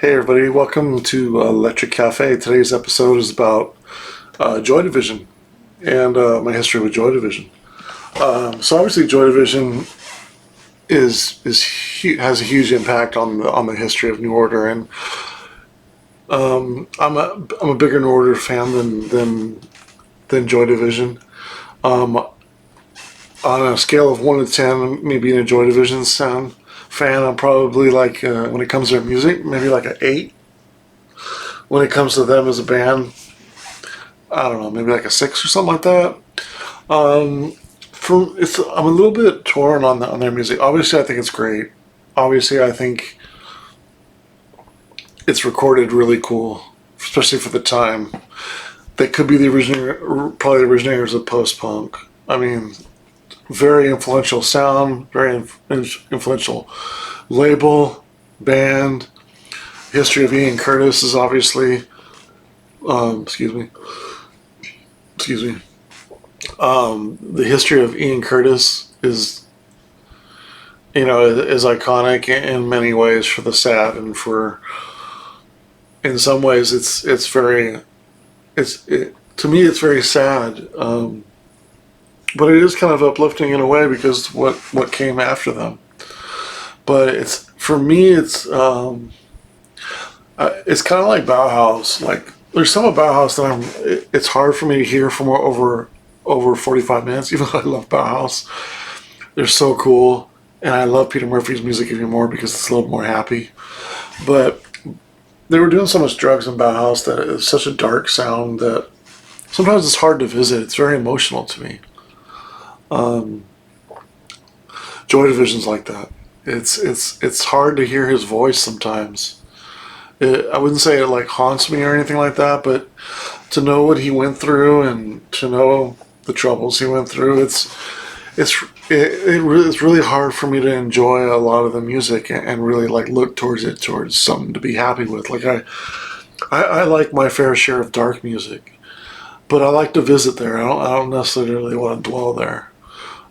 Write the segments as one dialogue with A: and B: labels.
A: Hey everybody, welcome to Electric Cafe. Today's episode is about Joy Division and my history with Joy Division. So obviously, Joy Division has a huge impact on the history of New Order, and I'm a bigger New Order fan than Joy Division. Um, on a scale of 1 to 10, me being a Joy Division fan, I'm probably like when it comes to their music, maybe like an 8. When it comes to them as a band, I don't know, maybe like a 6 or something like that. Um, I'm a little bit torn on their music. Obviously, I think it's great. Obviously, I think it's recorded really cool, especially for the time. They could be probably the originators of post punk. I mean, very influential sound, very influential label, band. History of Ian Curtis is obviously, excuse me, excuse me. The history of Ian Curtis is iconic in many ways for the sad, and in some ways it's very, to me it's very sad. But it is kind of uplifting in a way because what came after them. But for me it's kind of like Bauhaus. Like there's some of Bauhaus that it's hard for me to hear for over 45 minutes, even though I love Bauhaus. They're so cool, and I love Peter Murphy's music even more because it's a little more happy. But they were doing so much drugs in Bauhaus that it's such a dark sound that sometimes it's hard to visit. It's very emotional to me. Joy Division's like that. It's hard to hear his voice sometimes. I wouldn't say it like haunts me or anything like that, but to know what he went through and to know the troubles he went through, it's really hard for me to enjoy a lot of the music and really like look towards something to be happy with. Like I like my fair share of dark music, but I like to visit there. I don't necessarily want to dwell there.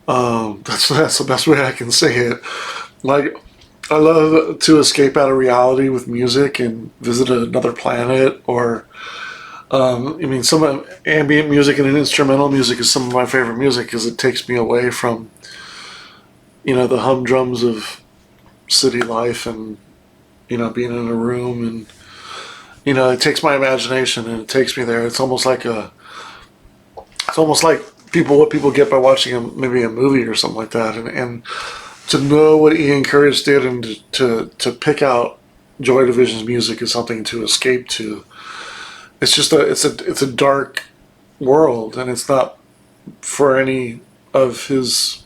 A: That's the best way I can say it. Like I love to escape out of reality with music and visit another planet, or some ambient music and instrumental music is some of my favorite music because it takes me away from the humdrums of city life and being in a room, and it takes my imagination and it takes me there. It's almost like what people get by watching maybe a movie or something like that, and to know what Ian Curtis did and to pick out Joy Division's music is something to escape to. It's a dark world, and it's not for any of his.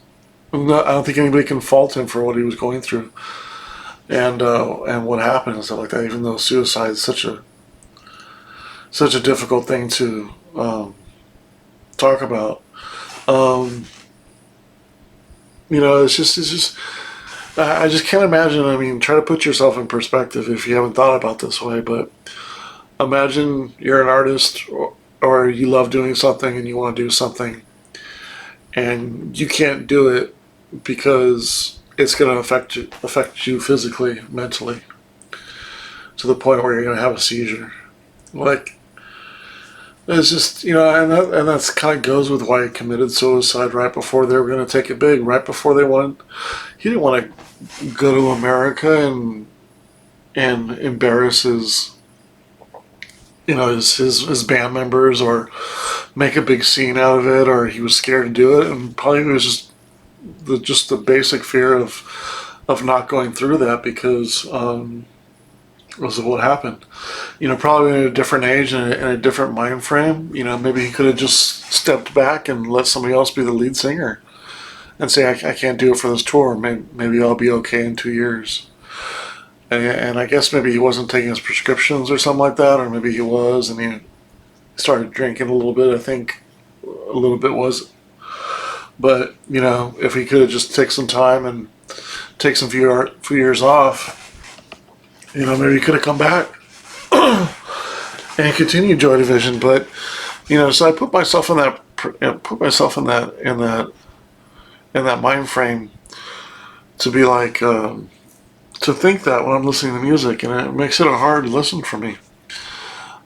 A: I don't think anybody can fault him for what he was going through, and what happened and stuff like that. Even though suicide is such a difficult thing to talk about. It's just I just can't imagine. I mean, try to put yourself in perspective if you haven't thought about this way, but imagine you're an artist, or you love doing something and you want to do something and you can't do it because it's going to affect you physically, mentally, to the point where you're going to have a seizure. Like, it's just, and that's kind of goes with why he committed suicide right before they were going to take it big, right before he didn't want to go to America and embarrass his band members or make a big scene out of it, or he was scared to do it, and probably it was just the basic fear of not going through that because was what happened. Probably in a different age and in a different mind frame. Maybe he could have just stepped back and let somebody else be the lead singer and say, I can't do it for this tour. Maybe I'll be okay in 2 years. And I guess maybe he wasn't taking his prescriptions or something like that, or maybe he was, and he started drinking a little bit. I think a little bit was. But, if he could have just take some time and take some few years off, maybe he could have come back and continued Joy Division. But, so I put myself in that mind frame to be like, to think that when I'm listening to music, and it makes it a hard listen for me.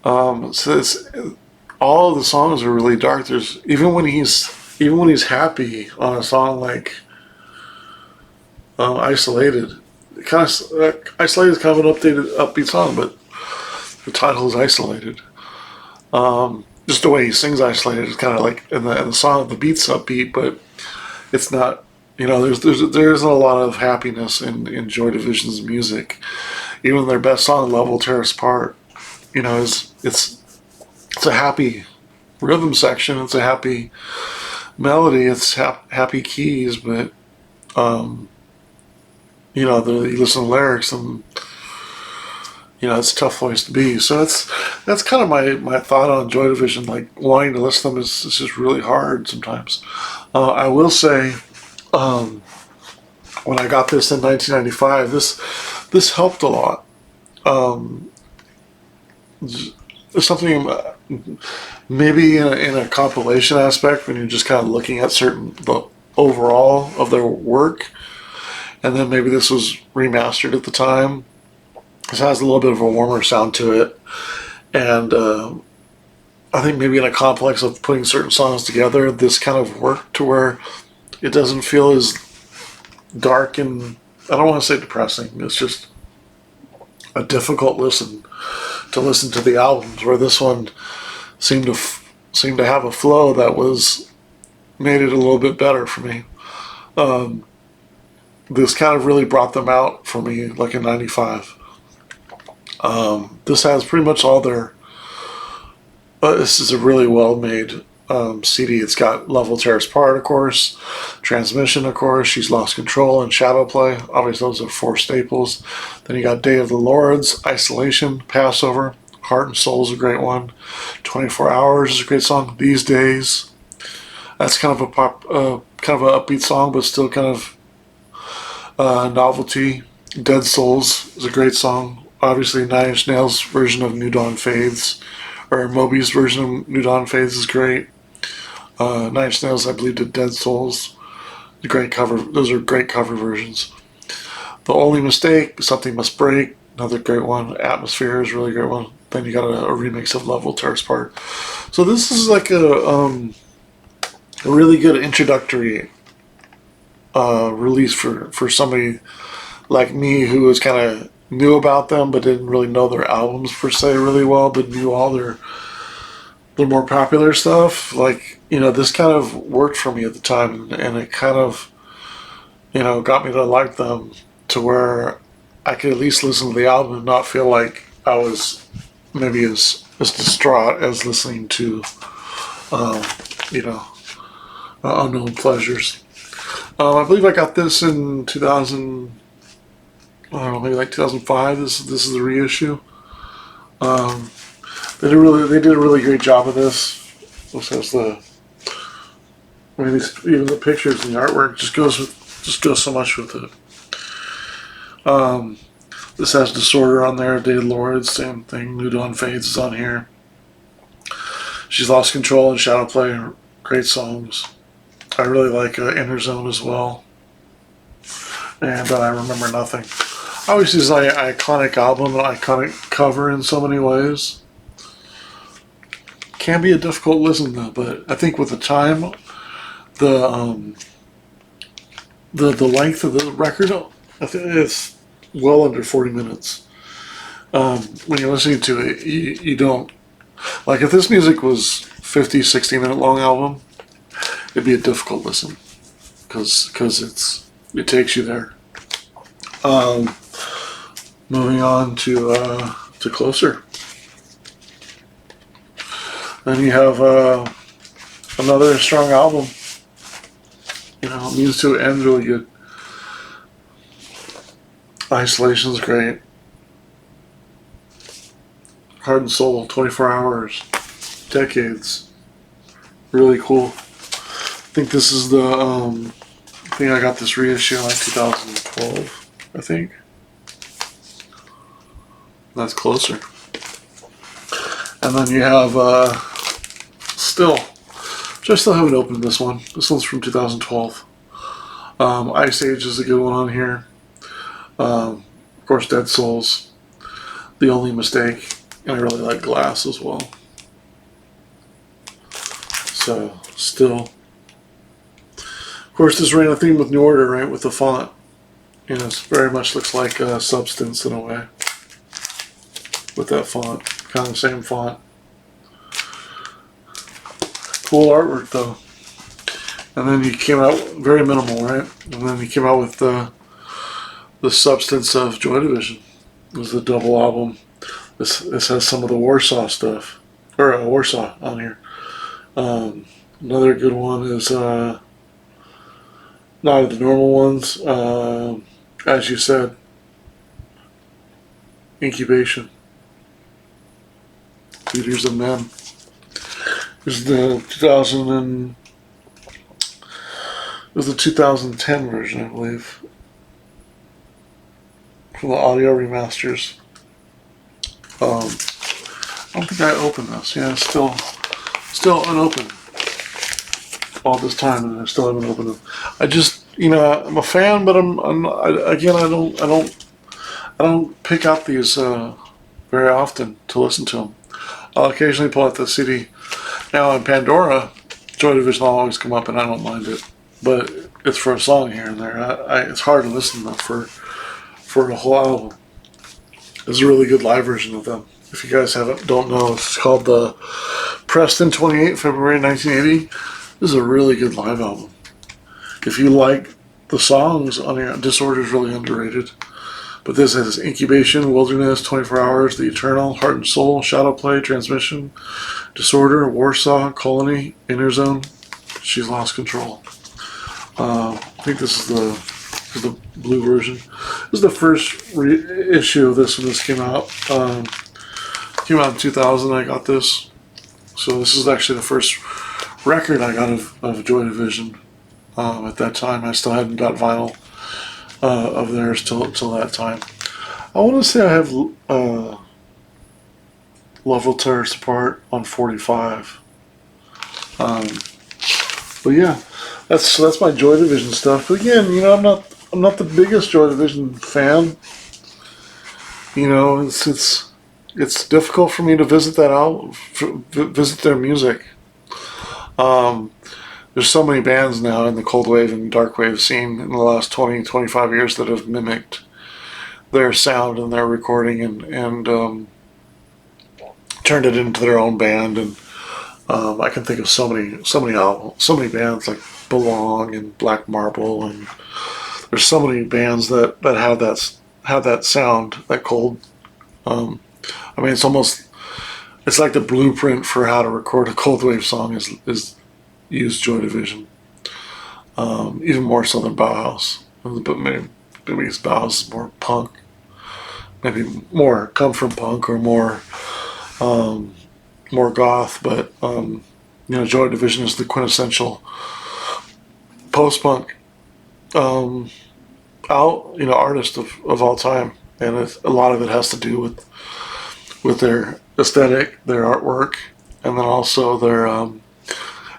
A: So all of the songs are really dark. There's even when he's happy on a song like Isolated. Isolated is kind of an upbeat song, but the title is Isolated. Just the way he sings Isolated is kind of like in the song, the beat's upbeat, but it's not. There isn't a lot of happiness in Joy Division's music. Even their best song, "Love Will Tear Us Apart," it's a happy rhythm section. It's a happy melody. It's happy keys, but you listen to lyrics and it's a tough place to be. So that's kind of my thought on Joy Division. Like wanting to listen to them is just really hard sometimes. I will say, when I got this in 1995, this helped a lot. There's something maybe in a compilation aspect when you're just kind of looking at the overall of their work, and then maybe this was remastered at the time. This has a little bit of a warmer sound to it, and I think maybe in a complex of putting certain songs together, this kind of worked to where it doesn't feel as dark and, I don't want to say depressing. It's just a difficult listen to the albums, where this one seemed to have a flow that made it a little bit better for me. This kind of really brought them out for me, like in '95. This has pretty much all their. This is a really well-made CD. It's got "Love Will Tear Us Apart," of course, "Transmission," of course, "She's Lost Control," and "Shadow Play." Obviously, those are 4 staples. Then you got "Day of the Lords," "Isolation," "Passover," "Heart and Soul" is a great one. "24 Hours" is a great song. "These Days," that's kind of a kind of an upbeat song, but still kind of novelty. "Dead Souls" is a great song. Obviously, Nine Inch Nails' version of "New Dawn Fades," or Moby's version of "New Dawn Fades" is great. Nine Inch Nails, I believe, did "Dead Souls." Great cover. Those are great cover versions. "The Only Mistake," "Something Must Break," another great one. "Atmosphere" is a really great one. Then you got a remix of "Love Will Tear Us Apart." So this is like a really good introductory release for somebody like me who was kind of knew about them but didn't really know their albums per se really well, but knew all their more popular stuff. Like, this kind of worked for me at the time, and it kind of, got me to like them to where I could at least listen to the album and not feel like I was maybe as distraught as listening to, Unknown Pleasures. I believe I got this in 2000. I don't know, maybe like 2005. This is the reissue. They did a really great job of this. This has even the pictures and the artwork just goes so much with it. This has "Disorder" on there, "Day of the Lord," same thing. "New Dawn Fades" is on here. "She's Lost Control" and "Shadow Play" are great songs. I really like "Inner Zone" as well, and "I Remember Nothing." Obviously, it's an iconic album, an iconic cover in so many ways. Can be a difficult listen though, but I think with the time, the length of the record, I think it's well under 40 minutes. When you're listening to it, you don't like, if this music was 50, 60-minute long album, it'd be a difficult listen because it takes you there. Moving on to Closer. Then you have another strong album. It means to end really good. "Isolation's great. "Heart and Soul," 24 Hours, "Decades," really cool. I think this is the I think I got this reissue in like 2012, I think. That's Closer. And then you have Still, which I still haven't opened this one. This one's from 2012. Ice Age is a good one on here. course, Dead Souls, The Only Mistake, and I really like Glass as well. So, still. Of course, this ran a theme with New Order, right, with the font. You know, it very much looks like Substance in a way. With that font. Kind of the same font. Cool artwork, though. And then he came out very minimal, right? And then he came out with the Substance of Joy Division. It was the double album. This has some of the Warsaw stuff, or Warsaw on here. Another good one is not the normal ones. As you said, Incubation, Leaders of Men. This is the 2010 version, I believe, from the audio remasters. I don't think I opened this. Yeah, it's still unopened. All this time, and I still haven't opened them. I just, I'm a fan, but I don't pick out these very often to listen to them. I'll occasionally pull out the CD. Now in Pandora, Joy Division will always come up, and I don't mind it. But it's for a song here and there. It's hard to listen to for a whole album. There's a really good live version of them. If you guys don't know, it's called the Preston 28, February 1980. This is a really good live album. If you like the songs on here, Disorder is really underrated. But this has Incubation, Wilderness, 24 Hours, The Eternal, Heart and Soul, Shadow Play, Transmission, Disorder, Warsaw, Colony, Inner Zone, She's Lost Control. I think this is the blue version. This is the first issue of this when this came out. Came out in 2000, I got this. So this is actually the first record I got of Joy Division. At that time, I still hadn't got vinyl of theirs till that time. I want to say I have Love Will Tear Us Apart on 45. But yeah, that's my Joy Division stuff. But again, I'm not the biggest Joy Division fan. It's difficult for me to visit that album, visit their music. There's so many bands now in the cold wave and dark wave scene in the last 20, 25 years that have mimicked their sound and their recording and turned it into their own band. And I can think of so many albums, so many bands like Belong and Black Marble, and there's so many bands that have that sound, that cold. It's like the blueprint for how to record a cold wave song is use Joy Division, even more so than Bauhaus. But maybe Bauhaus is more punk, maybe more come from punk or more goth. But Joy Division is the quintessential post-punk artist of all time, and a lot of it has to do with their aesthetic, their artwork, and then also their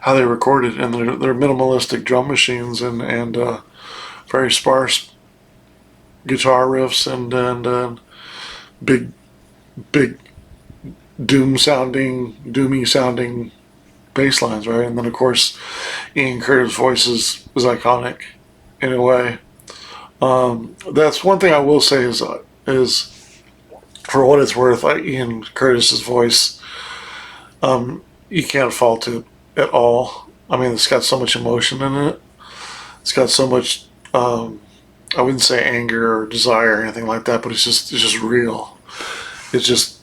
A: how they recorded, and their minimalistic drum machines and very sparse guitar riffs and big doomy sounding bass lines, right? And then of course Ian Curtis' voice is iconic in a way. That's one thing I will say is for what it's worth, Ian Curtis's voice, you can't fault it at all. I mean, it's got so much emotion in it. It's got so much, I wouldn't say anger or desire or anything like that, but it's just real. It's just,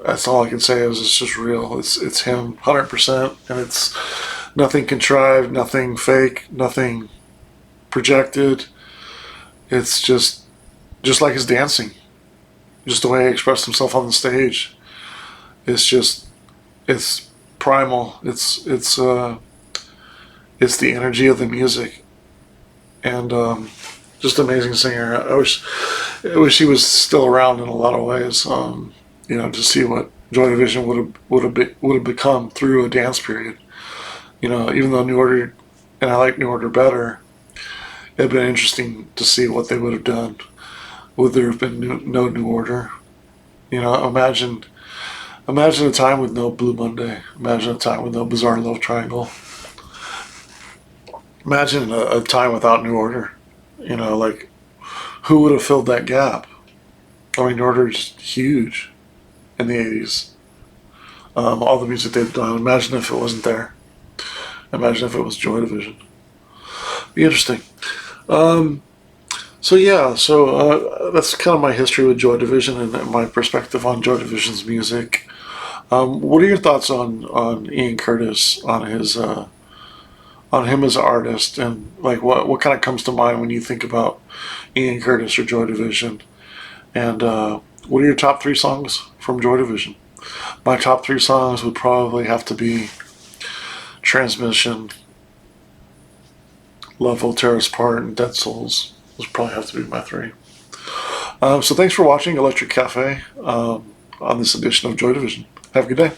A: that's all I can say is it's just real. It's him, 100%, and it's nothing contrived, nothing fake, nothing projected. It's just like his dancing, just the way he expressed himself on the stage. It's primal. It's the energy of the music, and just amazing singer. I wish he was still around in a lot of ways. To see what Joy Division would have become through a dance period. Even though New Order, and I like New Order better, it'd been interesting to see what they would have done. Would there have been no New Order? Imagine a time with no Blue Monday. Imagine a time with no Bizarre Love Triangle. Imagine a time without New Order. Like, who would have filled that gap? I mean, New Order is huge in the 80s. All the music they've done. Imagine if it wasn't there. Imagine if it was Joy Division. Be interesting. So yeah, that's kind of my history with Joy Division and my perspective on Joy Division's music. What are your thoughts on Ian Curtis, on him as an artist, and like what kind of comes to mind when you think about Ian Curtis or Joy Division? And what are your top three songs from Joy Division? My top three songs would probably have to be Transmission, Love Will Tear Us Apart, and Dead Souls. Those probably have to be my three. So thanks for watching Electric Cafe on this edition of Joy Division. Have a good day.